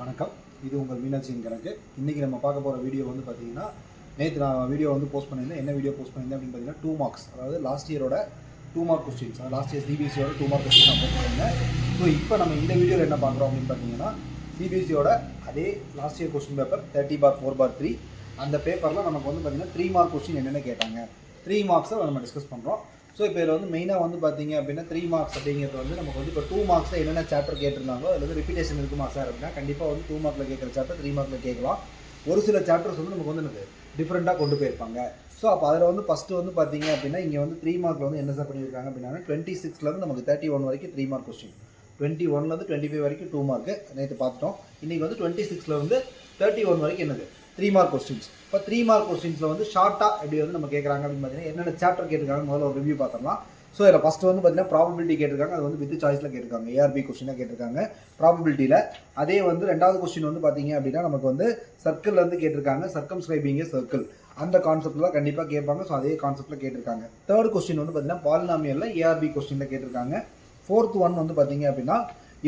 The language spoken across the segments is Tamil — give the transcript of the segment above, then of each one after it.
வணக்கம். இது உங்கள் மீனாட்சியின் கணக்கு. இன்றைக்கி நம்ம பார்க்க போகிற வீடியோ வந்து பார்த்தீங்கன்னா, நேற்று நான் வீடியோ வந்து போஸ்ட் பண்ணியிருந்தேன். என்ன வீடியோ போஸ்ட் பண்ணியிருந்தேன் அப்படின்னு பார்த்தீங்கன்னா, 2 மார்க்ஸ், அதாவது லாஸ்ட் இயரோட 2 மார்க் கொஸ்டின்ஸ், அதாவது லாஸ்ட் இயர் சிபிஎஸ்சியோட 2 மார்க் கொஸ்டின் நான் போஸ்ட் பண்ணியிருந்தேன். ஸோ இப்போ நம்ம இந்த வீடியோவில் என்ன பார்க்குறோம் அப்படின்னு பார்த்தீங்கன்னா, சிபிஎஸ்சியோட அதே லாஸ்ட் இயர் கொஸ்டின் பேப்பர் 30/4/3 அந்த பேப்பரில் நமக்கு வந்து பார்த்தீங்கன்னா 3 மார்க் கொஸ்டின் என்னென்ன கேட்டாங்க, 3 மார்க்ஸை நம்ம டிஸ்கஸ் பண்ணுறோம். ஸோ இப்போ இதில் வந்து மெயினாக வந்து பார்த்தீங்க அப்படின்னா 3 மார்க்ஸ் அப்படிங்கிறது வந்து நமக்கு வந்து இப்போ 2 மார்க்ஸில் என்னென்ன சாப்டர் கேட்டிருந்தாங்களோ அதில் வந்து ரிப்பீட்டேஷன் இருக்குமா சார் அப்படின்னா கண்டிப்பாக வந்து 2 மார்க்கில் கேட்குற சாப்டர் 3 மார்க்கில் கேட்கலாம். ஒரு சில சாப்டர்ஸ் வந்து நமக்கு வந்து எனக்கு டிஃப்ரெண்ட்டாக கொண்டு போயிருப்பாங்க. ஸோ அப்போ அதில் வந்து ஃபஸ்ட்டு வந்து பார்த்தீங்க அப்படின்னா இங்கே வந்து 3 மார்க்கில் வந்து என்ன சார் பண்ணியிருக்காங்க அப்படின்னா 26லேருந்து நமக்கு 31 வரைக்கும் 3 மார்க் கொஸ்டின், 21லேருந்து 25 வரைக்கும் 2 மார்க்கு நேற்று பார்த்துட்டோம். இன்றைக்கி வந்து 26லேருந்து 31 வரைக்கும் என்னது 3 மார்க் கொஸ்டின்ஸ். இப்போ 3 மார்க் கொஸ்டின்ஸில் வந்து ஷார்ட்டாக எப்படி வந்து நம்ம கேட்குறாங்க அப்படின்னு பார்த்தீங்கன்னா என்னென்ன சாப்டர் கேட்டிருக்காங்க முதல்ல ஒரு ரிவ்யூ பார்த்துடலாம். ஸோ இதில் ஃபஸ்ட்டு வந்து பார்த்தீங்கன்னா ப்ராபபிலிட்டி கேட்டிருக்காங்க, அது வந்து வித் சாய்ஸில் கேட்டிருக்காங்க, ஏஆர்பி கொஸ்டினாக கேட்டிருக்காங்க ப்ராபபிலிட்டியில். அதே வந்து ரெண்டாவது கொஸ்டின் வந்து பார்த்தீங்க அப்படின்னா நமக்கு வந்து சர்க்கிள்லேருந்து கேட்டிருக்காங்க, சர்க்கம்ஸ்கிரைபிங் ஏ சர்க்கிள், அந்த கான்செப்டில் கண்டிப்பாக கேட்பாங்க. ஸோ அதே கான்செப்டில் கேட்டிருக்காங்க. தேர்ட் கொஸ்டின் வந்து பார்த்தீங்கன்னா பாலினாமியலில் ஏஆர்பி கொஸ்டினில் கேட்டிருக்காங்க. ஃபோர்த் ஒன் வந்து பார்த்தீங்க அப்படின்னா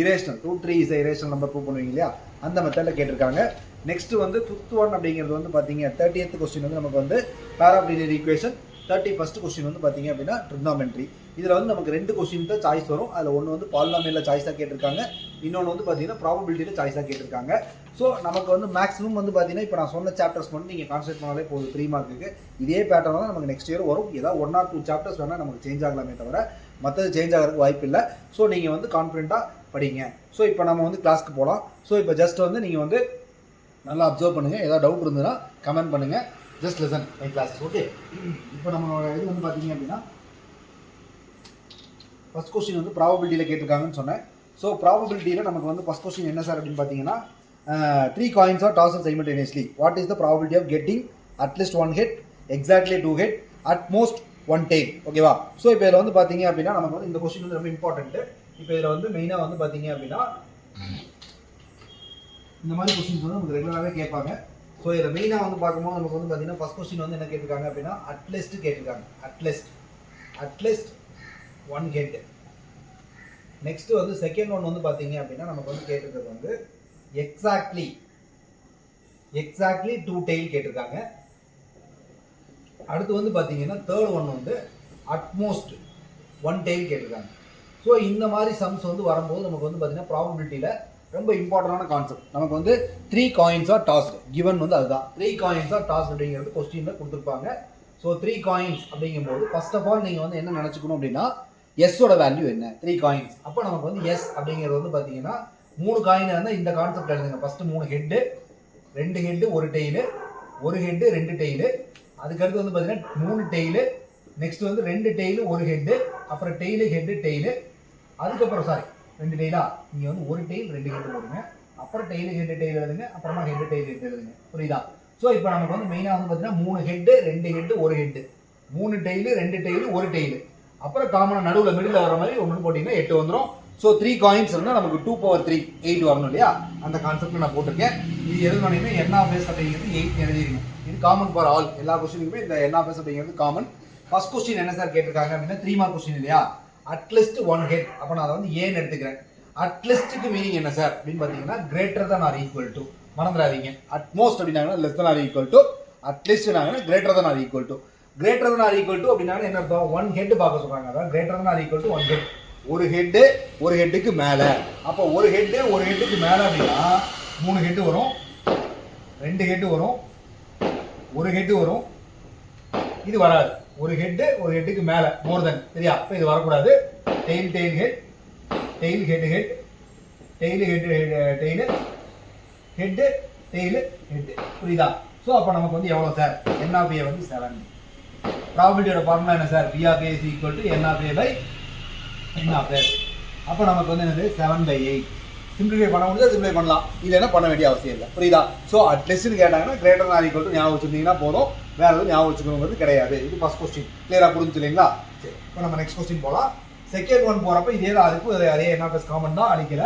irrational, root 3 is irrational number prove பண்ணுவீங்க இல்லையா, அந்த மெத்தடில் கேட்டிருக்காங்க. நெக்ஸ்ட் வந்து 5th ஒன் அப்படிங்கிறது வந்து பார்த்தீங்க 30th கொஸ்டின் வந்து நமக்கு வந்து பேராப்ளீனியர் ஈக்குவேஷன், 31st கொஸ்டின் வந்து பார்த்தீங்க அப்படின்னா ட்ரிக்னாமெட்ரி. இதில் வந்து நமக்கு 2 கொஸ்டின் தான் சாய்ஸ் வரும். அதில் ஒன்று வந்து பாலினாமியலில் சாய்ஸாக கேட்டிருக்காங்க, இன்னொன்று வந்து பார்த்தீங்கன்னா ப்ராபபிலிட்டியில் சாய்ஸாக கேட்டிருக்காங்க. ஸோ நமக்கு வந்து மேக்ஸிமம் வந்து பார்த்தீங்கன்னா இப்போ நான் சொன்ன சாப்டர்ஸ் மட்டும் நீங்கள் கான்சென்ட்ரேட் பண்ணாலே போதும். 3 மார்க்குக்கு இதே பேட்டர்ன் தான் நமக்கு நெக்ஸ்ட் இயர் வரும். ஏதாவது 1 or 2 சாப்டர்ஸ் வேணால் நமக்கு சேஞ்ச் ஆகலாமே தவிர மற்றது சேஞ்ச் ஆகிறதுக்கு வாய்ப்பு இல்லை. ஸோ நீங்கள் வந்து கான்ஃபிடென்ட்டாக படிங்க. ஸோ இப்போ நம்ம வந்து கிளாஸ்க்கு போகலாம். ஸோ இப்போ ஜஸ்ட் வந்து நீங்கள் வந்து நல்லா அப்சர்வ் பண்ணுங்கள். ஏதாவது டவுட் இருந்ததுன்னா கமெண்ட் பண்ணுங்கள். Just listen my classes. Okay, இப்போ நம்மளோட இது வந்து பார்த்தீங்க அப்படின்னா ஃபஸ்ட் கொஸ்டின் வந்து ப்ராபபிலிட்டியில் கேட்டிருக்காங்கன்னு சொன்னேன். ஸோ ப்ராபபிலிட்டியில் நமக்கு வந்து ஃபஸ்ட் கொஸ்டின் என்ன சார் அப்படின்னு பார்த்தீங்கன்னா 3 coins are tossed simultaneously. What is the probability of getting at least 1 hit, exactly 2 hit, at most 1 tail? ஓகேவா? ஸோ இப்போ இதில் வந்து பார்த்தீங்க அப்படின்னா நமக்கு வந்து இந்த கொஸ்டின் வந்து ரொம்ப இம்பார்ட்டன்ட்டு. இப்போ இதில் வந்து மெயினாக வந்து பார்த்தீங்க அப்படின்னா இந்த மாதிரி கொஸ்டின்ஸ் வந்து நமக்கு ரெகுலராகவே கேட்பாங்க. ஸோ இதில் மெயினாக வந்து பார்க்கும்போது நமக்கு வந்து பார்த்தீங்கன்னா ஃபஸ்ட் கொஸ்டின் வந்து என்ன கேட்டிருக்காங்க அப்படின்னா அட்லீஸ்ட் கேட்டிருக்காங்க. At least 1 head. நெக்ஸ்ட்டு வந்து செகண்ட் ஒன் வந்து பார்த்தீங்க அப்படின்னா நமக்கு வந்து கேட்டிருக்கிறது வந்து எக்ஸாக்ட்லி 2 டெய்ல் கேட்டிருக்காங்க. அடுத்து வந்து பார்த்தீங்கன்னா தேர்ட் ஒன் வந்து அட்மோஸ்ட் 1 டெய்ல் கேட்டிருக்காங்க. ஸோ இந்த மாதிரி சம்ஸ் வந்து வரும்போது நமக்கு வந்து பார்த்தீங்கன்னா ப்ராபபிலிட்டியில் ரொம்ப இம்பார்ட்டண்டான கான்செப்ட். நமக்கு வந்து 3 coins are tossed, கிவன் வந்து அதுதான் 3 coins are tossed அப்படிங்கிறது கொஸ்டினில் கொடுத்துருப்பாங்க. ஸோ 3 coins அப்படிங்கும்போது ஃபர்ஸ்ட் ஆஃப் ஆல் நீங்கள் வந்து என்ன நினச்சிக்கணும் அப்படின்னா எஸ்ஸோட வேல்யூ என்ன, 3 coins. அப்போ நமக்கு வந்து எஸ் அப்படிங்கிறது வந்து பார்த்தீங்கன்னா 3 காயின் இருந்தால் இந்த கான்செப்ட் எழுதுங்க. First 3 head, 2 head 1 tail, 1 head 2 tail, அதுக்கடுத்து வந்து பார்த்தீங்கன்னா 3 டெய்லு, நெக்ஸ்ட் வந்து 2 டெய்லு 1 ஹெட்டு, அப்புறம் டெய்லு ஹெட்டு டெய்லு, அதுக்கப்புறம் 2 டெய்லா இங்கே வந்து 1 டெய்ல் 2 ஹெட்டு போடுங்க, அப்புறம் டெய்லு ஹெட்டு டெய்ல் எழுதுங்க, அப்புறமா ஹெட்டு டெய்ல் ஹெட்டு எழுதுங்க. புரியுதா? ஸோ இப்போ நமக்கு வந்து மெயினாக வந்து பார்த்தீங்கன்னா 3 head 2 head 1 head, 3 tail 2 tail 1 tail, அப்புறம் காமனாக நடுவில் மிடில் வர மாதிரி ஒன்று போட்டிங்கன்னா 8 வந்துடும். ஸோ 3 coins இருந்தால் நமக்கு 2/3 8 வரணும் இல்லையா, அந்த கான்செப்ட் நான் போட்டிருக்கேன். இது எழுதணுமே என் ஆஃப் எஸ் அப்படிங்கிறது 8 எழுதிருங்க. இது காமன் ஃபார் ஆல், எல்லா கொஸ்டினுக்குமே இந்த என் ஆஃப் எஸ் அப்படிங்கிறது காமன். ஃபர்ஸ்ட் கொஸ்டின் என்ன சார் கேட்டிருக்காங்க அப்படின்னா 3 மார்க் கொஸ்டின் இல்லையா, அட்லீஸ்ட் 1 ஹெட். அப்போ நான் அதை வந்து ஏன்னு எடுத்துக்கிறேன். அட்லீஸ்ட்டுக்கு மீனிங் என்ன சார் அப்படின்னு பார்த்தீங்கன்னா greater than or equal to, மறந்துடாதீங்க. அட்மோஸ்ட் அப்படின்னாங்கன்னா less than or equal to, at least greater than or equal to. Greater than or equal to அப்படின்னா என்ன அர்த்தம், 1 ஹெட் பார்க்க சொல்றாங்க. அதான் greater than or equal to 1 head. ஒரு ஹெட்டு ஒரு ஹெட்டுக்கு மேலே. அப்போ ஒரு ஹெட்டு ஒரு ஹெட்டுக்கு மேலே அப்படின்னா 3 ஹெட்டு வரும், 2 ஹெட்டு வரும், 1 ஹெட்டு வரும். இது வராது. ஒரு ஹெட்டு ஒரு ஹெட்டுக்கு மேலே மோர் தென், சரியா? இப்போ இது வரக்கூடாது. Tail tail head, tail head head, tail head tail head tail head. புரியுதா? ஸோ அப்போ நமக்கு வந்து எவ்வளோ சார், என் ஆஃப் ஏ வந்து 7. ப்ராபபிலிட்டியோட ஃபார்முலா என்ன sir, P of A is equal to N of A by N of S. அப்போ நமக்கு வந்து என்னது 7/8. சிம்பிளிஃபை பண்ண முடியாது, சிம்பிளிஃபை பண்ணலாம், இல்லைன்னா பண்ண வேண்டிய அவசியம் இல்லை. புரியுதா? ஸோ அட்லீஸ்ட்னு கேட்டாங்கன்னா greater than or equal to ஞாபகம் வச்சுருந்தீங்கன்னா போதும், வேற எதுவும் ஞாபகம் வச்சுக்கணுங்கிறது கிடையாது. இது ஃபர்ஸ்ட் கொஸ்டின். கிளியராக புரிஞ்சு இல்லைங்களா? சரி, இப்போ நம்ம நெக்ஸ்ட் கொஸ்டின் போகலாம். செகண்ட் ஒன் போகிறப்ப இதே தான், அதுக்கும் அதே என் ஆஃப் எஸ் காமன் தான், அடிக்கல.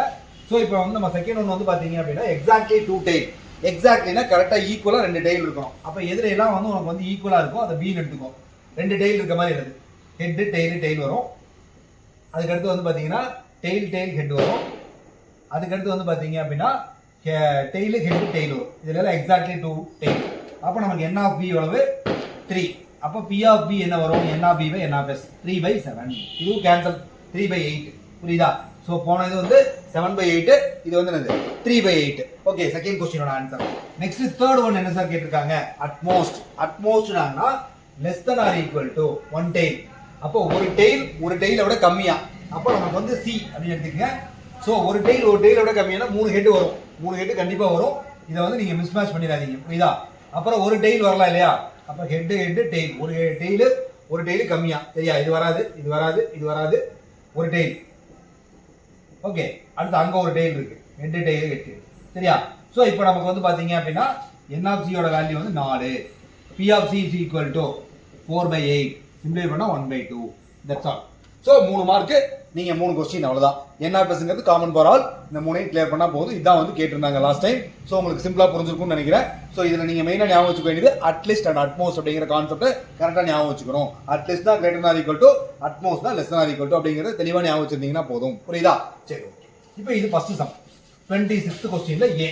ஸோ இப்போ வந்து நம்ம செகண்ட் ஒன் வந்து பார்த்தீங்க அப்படின்னா எக்ஸாக்ட்லி 2 டெய்ல். எக்ஸாக்ட்லினா கரெக்டாக ஈக்குவலாக 2 டெய்ல் இருக்கணும். அப்போ எதிரெல்லாம் வந்து உனக்கு வந்து ஈக்குவலாக இருக்கும், அதை பீன்னு எடுத்துக்கும். 2 டெய்ல் இருக்க மாதிரி எழுது. ஹெட்டு டெய்லு டெய்ல் வரும், அதுக்கடுத்து வந்து பார்த்தீங்கன்னா டெய்ல் டெய்ல் ஹெட் வரும், அதுக்கடுத்து வந்து பார்த்தீங்க அப்படின்னா டெய்லு ஹெட்டு டெய்ல் வரும். இதில் எக்ஸாக்ட்லி 2 டெய்ல். அப்போ நமக்கு n ஆஃப் பி எவ்வளவு 3. அப்போ பி ஆஃப் பி என்ன வரும் n of P by n of S 3/7. இதுவும் கேன்சல் 3/8. புரியுதா? ஸோ போன இது வந்து 7/8, இது வந்து என்னது 3/8. ஓகே, செகண்ட் கொஸ்டினோட ஆன்சர். நெக்ஸ்ட் தேர்ட் ஒன் என்ன சார் கேட்டிருக்காங்க? அட்மோஸ்ட். அட்மோஸ்ட்னா less than or equal to 1 tail. அப்போ ஒரு டெய்லை விட கம்மியா. அப்போ நமக்கு வந்து சி அப்படின்னு எடுத்துக்கங்க. ஸோ ஒரு டெய்லை விட கம்மியானா 3 ஹெட் வரும். 3 ஹெட் கண்டிப்பாக வரும். இதை வந்து நீங்கள் மிஸ்மேட்ச் பண்ணிடாதீங்க. புரியுதா? அப்புறம் ஒரு டெய்ல் வரலாம் இல்லையா? அப்போ ஹெட் டெய்ல், ஒரு டெய்லு கம்மியா. சரியா? இது வராது, ஒரு டெய்ல். ஓகே, அடுத்து அங்கே ஒரு டெய்ல் இருக்கு, ஹெட் டெய்ல் ஹெட். சரியா? ஸோ இப்போ நமக்கு வந்து பார்த்தீங்க அப்படின்னா என் ஆஃப் சியோட வேல்யூ வந்து 4. P of C is equal to 4/8. சிம்பிளை பண்ணால் 1/2. That's all. ஸோ 3 மார்க்கு, நீங்கள் 3 கொஸ்டின் அவ்வளோதான். என்ஆர்எஸ்ங்கிறது காமன் ஃபார் ஆல். இந்த 3ஐயும் கிளியர் பண்ணால் போதும். இதான் வந்து கேட்டிருந்தாங்க லாஸ்ட் டைம். ஸோ உங்களுக்கு சிம்பிளாக புரிஞ்சிருக்கும்னு நினைக்கிறேன். ஸோ இதில் நீங்கள் மெயினாக ஞாபகம் வச்சுக்க வேண்டியது அட்லீஸ்ட் அண்ட் அட்மோஸ்ட் அப்படிங்கிற கான்செப்ட் கரெக்டாக ஞாபகம் வச்சுக்கணும். அட்லீஸ்ட் தான் greater than equal to, utmost தான் லெஸ் தான் ஈக்குவல் டு அப்படிங்கிறது தெளிவாக ஞாபகம் வச்சிருந்தீங்கன்னா போதும். புரியுதா? சரி, ஓகே. இப்போ இது ஃபர்ஸ்ட் சம் 26th கொஸ்டின்ல ஏ.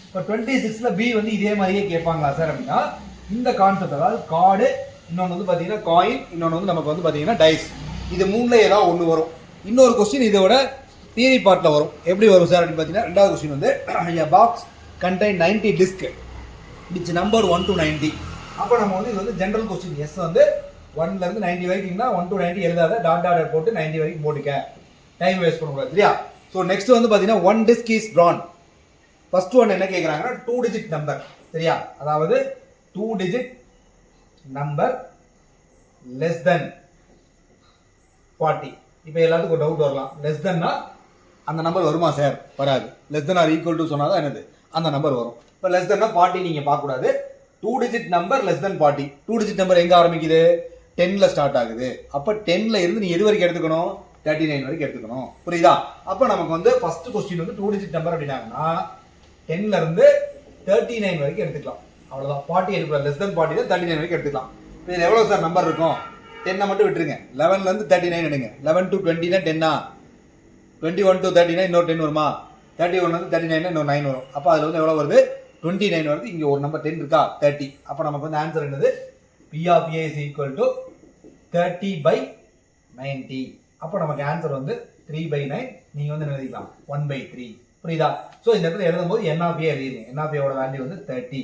இப்போ 26ல பி வந்து இதே மாதிரியே கேட்பாங்களா சார் அப்படின்னா இந்த கான்செப்ட், அதாவது கார்டு, இன்னொன்று வந்து பார்த்தீங்கன்னா காயின், இன்னொன்று வந்து நமக்கு வந்து பார்த்தீங்கன்னா டைஸ். இது 3ல ஏதாவது ஒன்று வரும். இன்னொரு கொஸ்டின் இதோட தியரி பார்ட்டில் வரும். எப்படி வரும் சார் அப்படின்னு பார்த்தீங்கன்னா ரெண்டாவது கொஸ்டின் வந்து a box contain 90 disc which number 1 to 90. அப்போ நம்ம வந்து இது வந்து ஜென்ரல் கொஸ்டின். எஸ் வந்து 1ல இருந்து 90 வரைக்கும்னா 1 to 90 எழுதாத, டாட் போட்டு 90 வரைக்கும் போட்டுக்க. டைம் வேஸ்ட் பண்ணக்கூடாது. சரியா? ஸோ நெக்ஸ்ட் வந்து பார்த்தீங்கன்னா 1 disc is drawn. First one என்ன கேட்குறாங்கன்னா 2 digit நம்பர். சரியா? அதாவது 2 digit நம்பர் less than 40. இப்போ எல்லாத்துக்கும் ஒரு டவுட் வரலாம். லெஸ் தென்னா அந்த நம்பர் வருமா சார்? வராது. Less than or equal to சொன்னால் தான் என்னது அந்த நம்பர் வரும். இப்போ லெஸ் தென்னா 40 நீங்கள் பார்க்கக்கூடாது. 2 digit number less than 40. 2 digit number எங்கே ஆரம்பிக்குது? 10ல ஸ்டார்ட் ஆகுது. அப்போ 10ல இருந்து நீ எது வரைக்கும் எடுத்துக்கணும்? 39 வரைக்கும் எடுத்துக்கணும். புரியுதா? அப்போ நமக்கு வந்து ஃபர்ஸ்ட் கொஸ்டின் வந்து 2 digit நம்பர் அப்படின்னாங்கன்னா 10ல இருந்து 39 வரைக்கும் எடுத்துக்கலாம். அவ்வளோதான். 40 எடுக்கலாம். லெஸ் தென் 40 தான் 39 வரைக்கும் எடுத்துக்கலாம். இதில் எவ்வளோ சார் நம்பர் இருக்கும்? 10 மட்டும் விட்டுருங்க. 11ல இருந்து 39 எடுங்க. 11 to 20 னா 10 ஆ? 21 to 39 இன்னொரு 10 வருமா? 31 வந்து 39 இன்னொரு 9 வரும். அப்போ அதில் வந்து எவ்வளோ வருது? 29 வருது. இங்கே ஒரு நம்பர் 10 இருக்கா? 30. அப்போ நமக்கு வந்து ஆன்சர் என்னது? P of A is equal to 30/90. அப்போ நமக்கு ஆன்சர் வந்து 3/9. நீங்கள் வந்து எழுதிக்கலாம் 1/3. புரியுதா? ஸோ இந்த இடத்துல எழுதும் போது N of A எழுதிருங்க. N of A யோட வேல்யூ வந்து 30.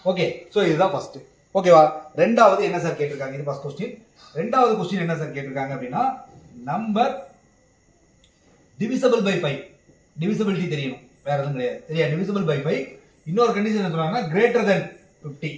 ஓகே, ஸோ இதுதான் ஃபர்ஸ்ட். ஓகேவா? ரெண்டாவது என்ன சார் கேட்டிருக்காங்க? இது ஃபர்ஸ்ட் கொஸ்டின். ரெண்டாவது கொஸ்டின் என்ன சார் கேட்டிருக்காங்க அப்படின்னா நம்பர் டிவிசபிள் பை 5. டிவிசபிலிட்டி தெரியணும், வேற எதுவும் கிடையாது. சரியா? Divisible by 5. இன்னொரு கண்டிஷன் என்ன சொல்றாங்கன்னா கிரேட்டர் தென் 50.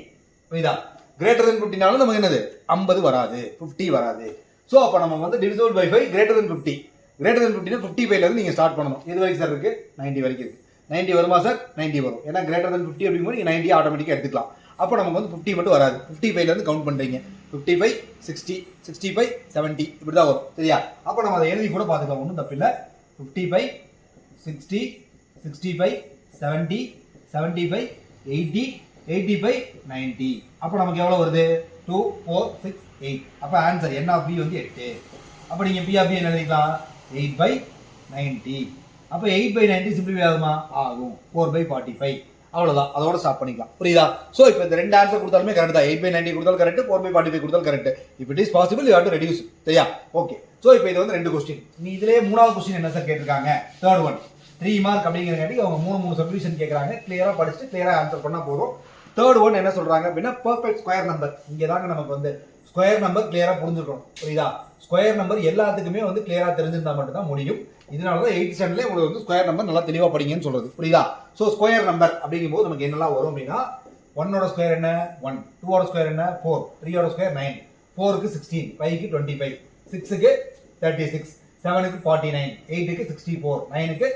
புரியுதா? கிரேட்டர் தென் 50னாலும் நமக்கு என்னது 50 வராது, 50 வராது. ஸோ அப்போ நம்ம வந்து divisible by 5 greater than 50. Greater than 50னா 55ல இருந்து நீங்க ஸ்டார்ட் பண்ணணும். இது வரைக்கும் சார் இருக்கு 90 வரைக்கும் இருக்கு. 90 வருமா சார்? 90 வரும். ஏன்னா கிரேட்டர் தென் 50 அப்படிங்கும்போது நீங்க 90 ஆட்டோமேட்டிக்கா எடுத்துக்கலாம். அப்போ நமக்கு வந்து 50 மட்டும் வராது. 55ல இருந்து கவுண்ட் பண்றீங்க. 55, 60, 65, 70 இப்படி தான் வரும். சரியா? அப்போ நம்ம அதை எழுதி கூட பார்த்துக்கலாம், ஒன்றும் தப்பு இல்லை. 55, 60, 65, 70, 75, 80, 85, 90. அப்போ நமக்கு எவ்வளோ வருது? 2, 4, 6, 8. அப்போ ஆன்சர் N of B வந்து 8. அப்போ நீங்கள் P of B என்ன எழுதிக்கலாம்? 8/90. அப்போ 8/90 சிம்பிளிஃபை ஆகுமா? ஆகும். 4/45. அவ்வளோதான். அதோட ஸ்டாப் பண்ணிக்கலாம். புரியுதா? ஸோ இப்போ இந்த ரெண்டு ஆன்சர் கொடுத்தாலுமே கரெக்ட் தான். 8/90 கொடுத்தாலும் கரெக்ட், 4/45 கொடுத்தாலும் கரெக்ட். இப்போ it is possible, you have to reduce. சரியா? ஓகே. ஸோ இப்போ இது வந்து ரெண்டு கொஸ்டின். நீ இதுலேயே மூணாவது கொஸ்டின் என்ன சார் கேட்டிருக்காங்க? தேர்ட் ஒன் 3 மார்க் அப்படிங்கிறங்காட்டி அவங்க 3 சொல்யூஷன் கேட்குறாங்க. கிளியராக படிச்சுட்டு கிளியராக ஆன்சர் பண்ணால் போதும். தேர்ட் ஒன் என்ன சொல்றாங்க அப்படின்னா பெர்ஃபெக்ட் ஸ்கொயர் நம்பர். இங்கே தாங்க நமக்கு வந்து ஸ்கொயர் நம்பர் கிளியராக புரிஞ்சுக்கணும். புரியுதா? ஸ்கொயர் நம்பர் எல்லாத்துக்குமே வந்து கிளியராக தெரிஞ்சிருந்தா மட்டும் தான் முடியும். இதனால தான் 8th ஸ்டாண்டர்ட்ல உங்களுக்கு வந்து ஸ்கொயர் நம்பர் நல்லா தெளிவாக படிங்கன்னு சொல்றது. புரியுதா? ஸோ ஸ்கொயர் நம்பர் அப்படிங்கும்போது நமக்கு என்னெல்லாம் வரும் அப்படின்னா 1ஓட ஸ்கொயர் என்ன 1, 2ஓட ஸ்கொயர் என்ன 4, 3ஓட ஸ்கொயர் 9, 4க்கு 16, 5க்கு 25, 6க்கு 36, 7க்கு 49, 8க்கு 64, 9க்கு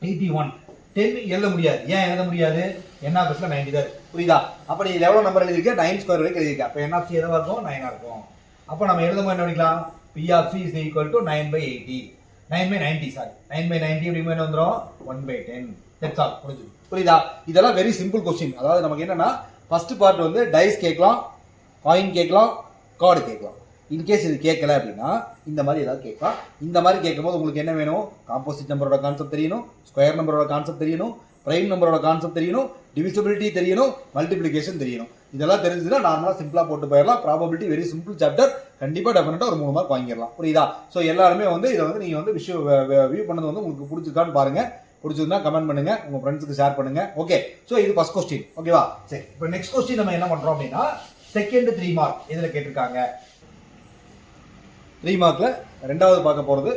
81, 10 எழுத முடியாது. ஏன் எழுத முடியாது? n of s 90 தான். புரியுதா? அப்ப நீ எவ்வளவு நம்பர் எழுதிருக்க? 9 ஸ்கொயர் வரைக்கும் எழுதிருக்க. அப்ப n of c எதுவா இருக்கும்? 9 ஆ இருக்கும். அப்ப நம்ம எழுதும்போது என்ன பண்ணிக்கலாம்? p of c is equal to 9/80. 9/90 sorry. 9/90 அப்படிங்கும்போது என்ன வந்துரும்? 1/10. That's all. புரியுதா? இதெல்லாம் வெரி சிம்பிள் கொஸ்டின். அதாவது நமக்கு என்னன்னா ஃபர்ஸ்ட் பார்ட் வந்து டைஸ் கேட்கலாம், காயின் கேட்கலாம், கார்டு கேட்கலாம். இன்கேஸ் இது கேட்கல அப்படின்னா இந்த மாதிரி ஏதாவது கேட்கலாம். இந்த மாதிரி கேட்கும்போது உங்களுக்கு என்ன வேணும்? காம்போசிட் நம்பரோட கான்செப்ட் தெரியணும், ஸ்கொயர் நம்பரோட கான்செப்ட் தெரியணும், பிரைம் நம்பரோட கான்செப்ட் தெரியணும், டிவிசிபிலிட்டி தெரியணும், மல்டிப்ளிகேஷன் தெரியணும். இதெல்லாம் தெரிஞ்சுன்னா நார்மலாக சிம்பிளாக போட்டு போயிடலாம். ப்ராபபிலிட்டி வெரி சிம்பிள் சாப்டர், கண்டிப்பாக டெஃபினட்டாக ஒரு 3 மார்க் வாங்கிடலாம். புரியுதா? ஸோ எல்லாருமே வந்து இதை வந்து நீங்கள் வந்து வியூ பண்ணது வந்து உங்களுக்கு பிடிச்சிருக்கான்னு பாருங்கள். பிடிச்சதுன்னா கமெண்ட் பண்ணுங்கள், உங்கள் ஃப்ரெண்ட்ஸுக்கு ஷேர் பண்ணுங்கள். ஓகே, ஸோ இது ஃபர்ஸ்ட் கொஸ்டின். ஓகேவா? சரி, இப்போ நெக்ஸ்ட் கொஸ்டின் நம்ம என்ன பண்ணுறோம் அப்படின்னா செகண்ட் 3 மார்க் இதில் கேட்டிருக்காங்க. 3 மார்க்கில் ரெண்டாவது பார்க்க போகிறது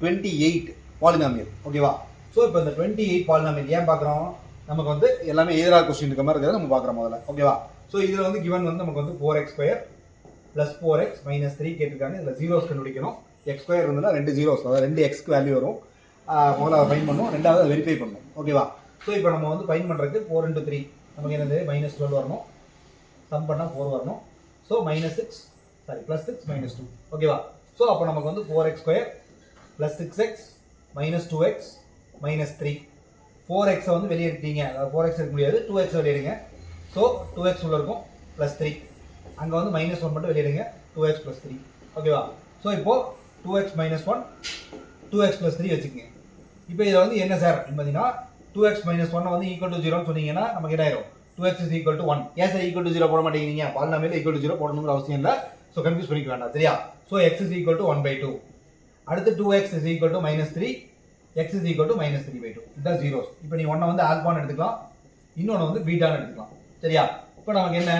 28 பாலினாமியல். ஓகேவா? ஸோ இப்போ இந்த 28 பாலினாமியல் ஏன் பார்க்குறோம்? நமக்கு வந்து எல்லாமே எதிராக கொஸ்டின் இருக்க மாதிரி இருக்கிறத நம்ம பார்க்குறோம் முதல்ல. ஓகேவா? ஸோ இதில் வந்து கிவன் வந்து நமக்கு வந்து 4x² + 4x - 3 கேட்டிருக்காங்க. இதில் ஜீரோஸ் கண்டுபிடிக்கணும். x² இருந்ததுன்னா 2 ஜீரோஸ், அதாவது 2 எக்ஸ்க்கு வேல்யூ வரும். முதல்ல அதை ஃபைன் பண்ணும், ரெண்டாவது அதை வெரிஃபை பண்ணணும். ஓகேவா? ஸோ இப்போ நம்ம வந்து ஃபைன் பண்ணுறதுக்கு 4 × 3 நமக்கு என்னது -12 வரணும். சம் பண்ணால் 4 வரணும். ஸோ -6 + 2. ஓகேவா? ஸோ அப்போ நமக்கு வந்து 4x² + 6x - 2x - 3. 4x வந்து வெளியே எடுத்தீங்க, அதாவது 4x இருக்க முடியாது, 2x வெளியே எடுங்க. ஸோ 2x உள்ள இருக்கும் +3. அங்கே வந்து -1 மட்டும் வெளியே எடுங்க, 2x + 3. ஓகேவா? ஸோ இப்போ 2x - 1 2x + 3 வச்சுக்கோங்க. இப்போ இதில் வந்து என்ன சார் பார்த்தீங்கன்னா 2x - 1 வந்து ஈக்குவல் டு 0 சொன்னீங்கன்னா நமக்கு என்ன ஆயிரும்? 2x = 1. ஏன் சார் ஈக்குவல் டு 0 போட மாட்டேங்கிறீங்க? பாலினாமியல் ஈக்குவல் டு 0 போடணுங்கிற அவசியம் இல்லை. ஸோ கன்ஃபியூஸ் பண்ணிக்க வேண்டாம். சரியா? So x = 1/2. அடுத்து 2x = -3, x = -3/2. இதுதான் ஜீரோஸ். இப்போ நீ ஒன்றை வந்து ஆல்பான்னு எடுத்துக்கலாம், இன்னொன்று வந்து பீட்டான்னு எடுத்துக்கலாம். சரியா? இப்போ நமக்கு என்ன?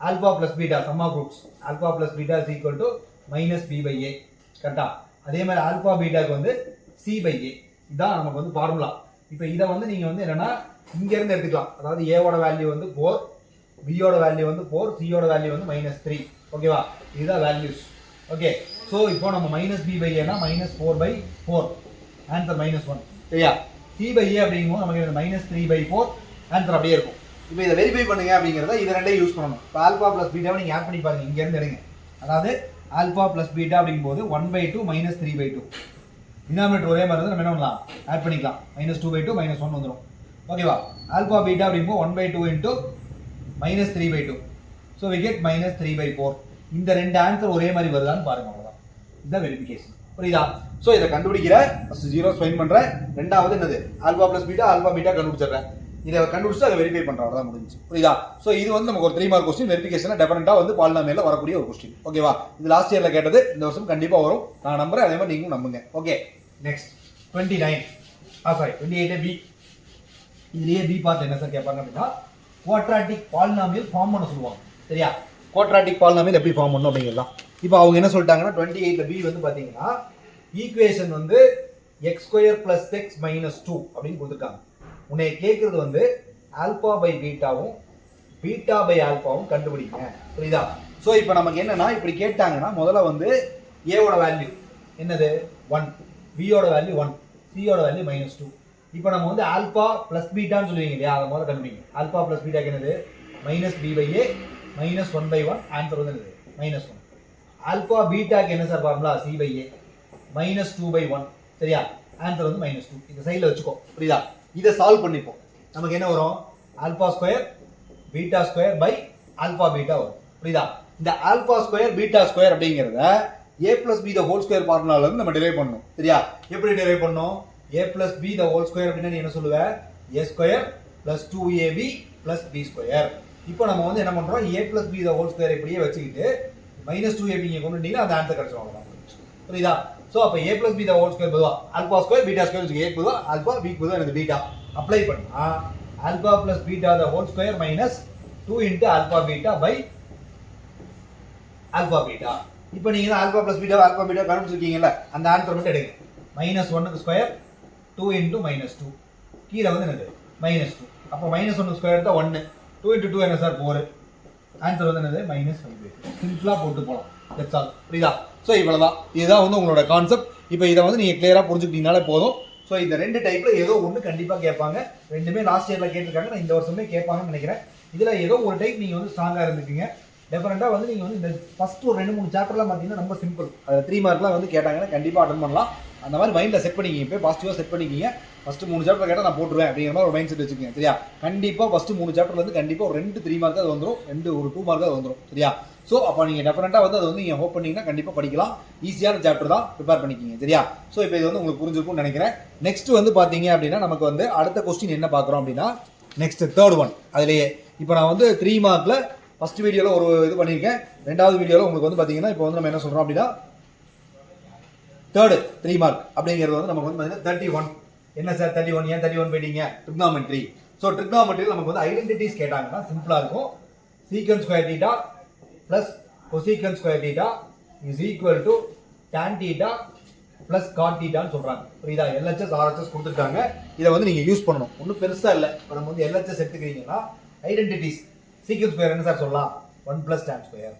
Alpha + beta sum of roots. Alpha + beta = -b/a. கரெக்டா? அதே மாதிரி ஆல்பா பீட்டாக்கு வந்து c/a. இதுதான் நமக்கு வந்து ஃபார்முலா. இப்போ இதை வந்து நீங்கள் வந்து என்னன்னா இங்கேருந்து எடுத்துக்கலாம். அதாவது ஏவோட வேல்யூ வந்து 4, பியோட வேல்யூ வந்து 4, சியோட வேல்யூ வந்து -3. ஓகேவா? இதுதான் வேல்யூஸ். ஓகே, ஸோ இப்போ நம்ம -b/a -4/4, ஆன்சர் -1. சரியா? c/a அப்படிங்கும்போது நமக்கு -3/4, ஆன்சர் அப்படியே இருக்கும். இப்போ இதை வெரிஃபை பண்ணுங்க அப்படிங்கிறத இதை ரெண்டையும் யூஸ் பண்ணணும். இப்போ ஆல்பா + பீட்டாவை நீங்கள் ஆட் பண்ணி பாருங்க, இங்கேருந்து எடுங்க. அதாவது ஆல்பா + பீட்டா அப்படிங்கும்போது 1/2 -3/2. டினாமினேட்டர் ஒரே மாதிரி வந்து நம்ம என்ன பண்ணலாம்? ஆட் பண்ணிக்கலாம். -2/2 -1 வந்துடும். ஓகேவா? ஆல்பா பீட்டா அப்படிங்கும்போது 1/2 × -3/2. So we get -3/4. இந்த ரெண்டு ஆன்சர் ஒரே மாதிரி வருதான்னு பாருங்க. அவ்வளோதான். இதுதான் வெரிஃபிகேஷன். புரியுதா? ஸோ இதை கண்டுபிடிக்கிற ஃபர்ஸ்ட் ஜீரோ ஃபைன் பண்ணுறேன். ரெண்டாவது என்னது? ஆல்பா + பீட்டா கண்டுபிடிச்சிடுறேன். இதை கண்டுபிடிச்சு அதை வெரிஃபை பண்ணுறோம். அவ்வளோதான் முடிஞ்சு. புரியுதா? ஸோ இது வந்து நமக்கு ஒரு 3 மார்க் கொஸ்டின். வெரிஃபிகேஷன் டெஃபினட்டாக வந்து பாலினாமியல்ல வரக்கூடிய ஒரு கொஸ்டின். ஓகேவா? இது லாஸ்ட் இயர்ல கேட்டது, இந்த வருஷம் கண்டிப்பாக வரும். நான் நம்புறேன், அதே மாதிரி நீங்களும் நம்புங்க. Okay, next 28 P. இதுலயே பி பார்த்து என்ன சார் கேட்பாங்க அப்படின்னா குவாட்ராட்டிக் பாலினாமியல் ஃபார்ம் பண்ண சொல்லுவாங்க. சரியா? குவாட்ராட்டிக் பாலினாமியல் எப்படி ஃபார்ம் பண்ணணும் அப்படிங்கிறலாம். இப்போ அவங்க என்ன சொல்லிட்டாங்கன்னா 28 பி வந்து பார்த்தீங்கன்னா ஈக்குவேஷன் வந்து x² + x - 2 அப்படின்னு கொடுத்துருக்காங்க. உன்னை கேட்கறது வந்து α/βவும் β/ஆவும் கண்டுபிடிங்க. புரியுதா? ஸோ இப்போ நமக்கு என்னன்னா இப்படி கேட்டாங்கன்னா முதல்ல வந்து ஏவோட வேல்யூ என்னது? 1, பியோட வேல்யூ 1, சியோட வேல்யூ -2. இப்போ நம்ம வந்து ஆல்பா + பீட்டான்னு சொல்லுவீங்க இல்லையா? அதை முதல்ல கண்டுபிடிங்க. ஆல்பா + பீட்டாக்கு என்னது? -b/a -1/1. ஆன்சர் வந்து என்னது? -1. ஆல்பா பீட்டாக்கு என்ன சார் ஃபார்முலா? c/a -2/1. சரியா? ஆன்சர் வந்து -2. இந்த சைடில் வச்சுக்கோ. புரியுதா? இதை சால்வ் பண்ணிப்போம். நமக்கு என்ன வரும்? α² β² α/β வரும். புரியுதா? இந்த α² β² அப்படிங்கிறத a + b the whole square ஃபார்முலால இருந்து நம்ம டிரைவ் பண்ணணும். சரியா? எப்படி டிரைவ் பண்ணணும்? a + b the whole square அப்படின்னா நீ என்ன சொல்லுவ? a² + 2ab + b². இப்போ நம்ம வந்து என்ன பண்றோம்? a + b the whole square இப்படியே வச்சுக்கிட்டு -2ab இங்க கொண்டு வந்தீங்கன்னா அந்த ஆன்சர் கிடைச்சிரும். அவ்வளவுதான். புரியுதா? சோ அப்ப a + b the whole square பதுவா α² β² வச்சுக்க. a பதுவா ஆல்பா, b பதுவா எனக்கு பீட்டா அப்ளை பண்ணா α + பீட்டா the whole square -2 × α/β α/β. இப்போ நீங்க ஆல்பா + பீட்டா α/β கண்டுபிடிச்சிருக்கீங்கல்ல, அந்த ஆன்சர் மட்டும் எடுங்க. -1 ஸ்கொயர் 2 × -2. கீழ வந்து என்னது? -2. அப்போ -1 ஸ்கொயர் எடுத்தா 1, 2 × 2 என்ன சார்? 4. ஆன்சர் வந்து என்னது? -5. சிம்பிளா போட்டு போலாம். That's all. புரியுதா? ஸோ இவ்வளவுதான். இதுதான் வந்து உங்களோட கான்செப்ட். இப்போ இதை வந்து நீங்க கிளியரா புரிஞ்சுக்கிட்டீங்கனாலே போதும். ஸோ இந்த ரெண்டு டைப்ல ஏதோ ஒன்று கண்டிப்பா கேட்பாங்க. ரெண்டுமே லாஸ்ட் இயர்ல கேட்டிருக்காங்க, நான் இந்த வருஷமே கேட்பாங்கன்னு நினைக்கிறேன். இதுல ஏதோ ஒரு டைப் நீங்க வந்து ஸ்ட்ராங்கா இருந்துக்கீங்க. டெஃபரெண்டாக வந்து நீங்கள் வந்து இந்த ஃபர்ஸ்ட் ஒரு 2-3 சாப்டர்லாம் பார்த்தீங்கன்னா ரொம்ப சிம்பிள். அது 3 மார்க்லாம் வந்து கேட்டாங்கன்னா கண்டிப்பாக அட்டன் பண்ணலாம். அந்த மாதிரி மைண்டில் செட் பண்ணிக்கிங்க, இப்போ பாசிட்டிவாக செட் பண்ணிக்கிங்க. ஃபஸ்ட்டு 3 சாப்டர் கேட்டால் நான் போட்டுருவேன் அப்படிங்கிற மாதிரி ஒரு மைண்ட் செட் வச்சுக்கோங்க சரியா. கண்டிப்பாக ஃபஸ்ட்டு 3 சாப்டர்லேருந்து கண்டிப்பாக ஒரு 2-3 மார்க் அது வந்துடும், ஒரு 2 மார்க் அது வந்துடும் சரியா. ஸோ அப்போ நீங்கள் டெஃபினட்டாக வந்து அது வந்து நீங்கள் ஹோப் பண்ணிங்கன்னா கண்டிப்பாக படிக்கலாம். ஈஸியான சாப்டர் தான், ப்ரிப்பேர் பண்ணிக்கிங்க சரியா. ஸோ இப்போ இது வந்து உங்களுக்கு புரிஞ்சிருக்கும்னு நினைக்கிறேன். நெக்ஸ்ட் வந்து பார்த்தீங்க அப்படின்னா நமக்கு வந்து அடுத்த கொஸ்டின் என்ன பார்க்குறோம் அப்படின்னா நெக்ஸ்ட் தேர்ட் ஒன். அதுலேயே இப்போ நான் வந்து 3 மார்க்கில் ஃபஸ்ட் வீடியோவில் ஒரு இது பண்ணியிருக்கேன். 2வது வீடியோவில் உங்களுக்கு வந்து பார்த்தீங்கன்னா இப்போ வந்து நம்ம என்ன சொல்கிறோம் அப்படின்னா தேர்டு 3 மார்க் அப்படிங்கிறது வந்து நமக்கு வந்து பார்த்தீங்கன்னா 31. என்ன சார் 31, ஏன் 31 போயிட்டீங்க? ட்ரிக்னாமெட்ரி. ஸோ ட்ரிக்னாமெட்ரியில் நமக்கு வந்து ஐடென்டிட்டிஸ் கேட்டாங்கன்னா சிம்பிளாக இருக்கும். Secant square theta plus cosecant square theta is equal to tan theta plus cot தீட்டான்னு சொல்கிறாங்க புரியுதா. எல்ஹெச்எஸ் ஆர்ஹெச்எஸ் கொடுத்துருக்காங்க. இதை வந்து நீங்கள் யூஸ் பண்ணணும், ஒன்றும் பெருசாக இல்லை. இப்போ நம்ம வந்து எல்ஹெச்எஸ் எடுத்துக்கிறீங்கன்னா ஐடென்டிட்டிஸ் சீக்கன் ஸ்கொயர் என்ன சார் சொல்லலாம்? 1 + tan ஸ்கொயர்.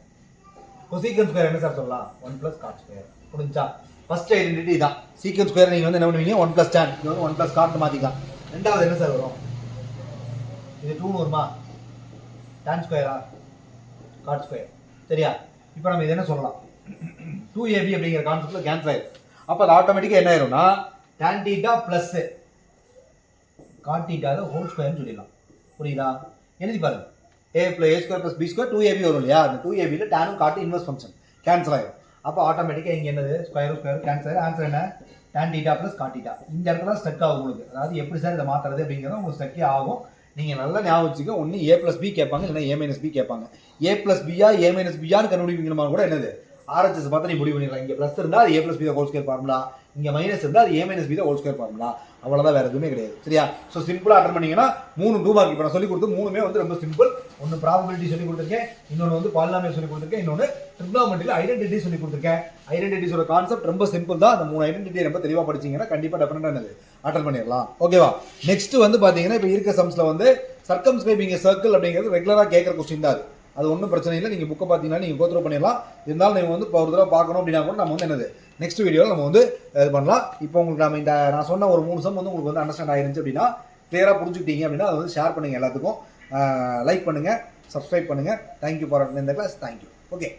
கொசீக்கன் ஸ்கொயர் என்ன சார் சொல்லலாம்? 1 + cot ஸ்கொயர். புரிஞ்சா? ஃபர்ஸ்ட் ஐடென்டிட்டி தான். சீக்கன் ஸ்கொயர் நீங்கள் வந்து என்ன பண்ணுவீங்க? 1 + tan, இது வந்து 1 + cot மாற்றிக்கலாம். ரெண்டாவது என்ன சார் வரும்? இது 2 வருமா? tan ஸ்கொயரா cot ஸ்கொயர் சரியா. இப்போ நம்ம இது என்ன சொல்லலாம்? 2ab அப்படிங்கிற கான்செப்ட்ல கேன்சல் ஆயிடும். அப்போ அது ஆட்டோமேட்டிக்காக என்ன ஆயிரும்னா tan θ ப்ளஸ் cot θ ஹோல் ஸ்கொயர்னு சொல்லிடலாம். புரியுதா? எழுதி பாருங்க. a square plus b square 2ab வரும் இல்லையா. அந்த 2ab tan cot inverse function cancel ஆயிடும். அப்போ ஆட்டோமேட்டிக்காக இங்கே என்னது ஸ்கொயர் கேன்சல் ஆயிடும். ஆன்சர் என்ன? tan θ plus cot θ. இந்த இடத்துல ஸ்டக் ஆகும் உங்களுக்கு. அதாவது எப்படி சார் இதை மாற்றுறது அப்படிங்கிறது உங்களுக்கு ஸ்டக்கே ஆகும். நீங்கள் நல்லா ஞாபகம் வச்சுக்க. ஒன்று a + b கேட்பாங்க, இல்லைன்னா a - b கேட்பாங்க. a + b a - b கண்டுபிடிக்கணுமா கூட என்னது RHS பார்த்து நீ முடிவு பண்ணிடலாம். இங்கே ப்ளஸ் இருந்தால் அது a + b whole square formula, இங்கே மைனஸ் இருந்தால் அது a - b whole square formula. அவ்வளோதான், வேறு எதுவுமே கிடையாது சரியா. ஸோ சிம்பிளாக அட்டன் பண்ணிங்கன்னா 3 2 மார்க் இப்போ நான் சொல்லி கொடுத்து 3மே வந்து ரொம்ப சிம்பிள். ஒன்று ப்ராபபிலிட்டி சொல்லி கொடுத்துருக்கேன், இன்னொன்று வந்து பாலினாமியல் சொல்லி கொடுத்துருக்கேன், இன்னொன்று ட்ரிக்னாமெட்ரியில் ஐடென்டிட்டி சொல்லி கொடுத்துருக்கேன். ஐடென்டிட்டிஸோட கான்செப்ட் ரொம்ப சிம்பிள் தான். அந்த 3 ஐடென்டிட்டி ரொம்ப தெளிவாக படிச்சிங்கன்னா கண்டிப்பாக டெஃபினட்டாக என்னது அட்டன் பண்ணிடலாம். ஓகேவா. நெக்ஸ்ட் வந்து பார்த்தீங்கன்னா இப்போ இருக்க சம்ஸில் வந்து சர்க்கம்ஸ்கிரைபிங் சர்க்கிள் அப்படிங்கிறது ரெகுலராக கேட்குற கொஸ்டின் தான். அது ஒன்றும் பிரச்சனை இல்லை. நீங்கள் புக்கை பார்த்தீங்கன்னா நீங்கள் கோத்ரூ பண்ணிடலாம். இருந்தாலும் நீங்கள் வந்து இப்போ ஒரு தடவை பார்க்கணும் அப்படின்னா கூட நம்ம வந்து என்னது நெக்ஸ்ட் வீடியோவில் நம்ம வந்து இது பண்ணலாம். இப்போ உங்களுக்கு நம்ம இந்த நான் சொன்ன ஒரு 3 சம் வந்து உங்களுக்கு வந்து அண்டர்ஸ்டாண்ட் ஆயிருந்துச்சு அப்படின்னா, கிளியராக புரிஞ்சுக்கிட்டீங்க அப்படின்னா அதை வந்து ஷேர் பண்ணுங்கள் எல்லாத்துக்கும். லைக் பண்ணுங்கள், சப்ஸ்கிரைப் பண்ணுங்கள். தேங்க்யூ ஃபார் இந்த கிளாஸ். தேங்க்யூ. ஓகே.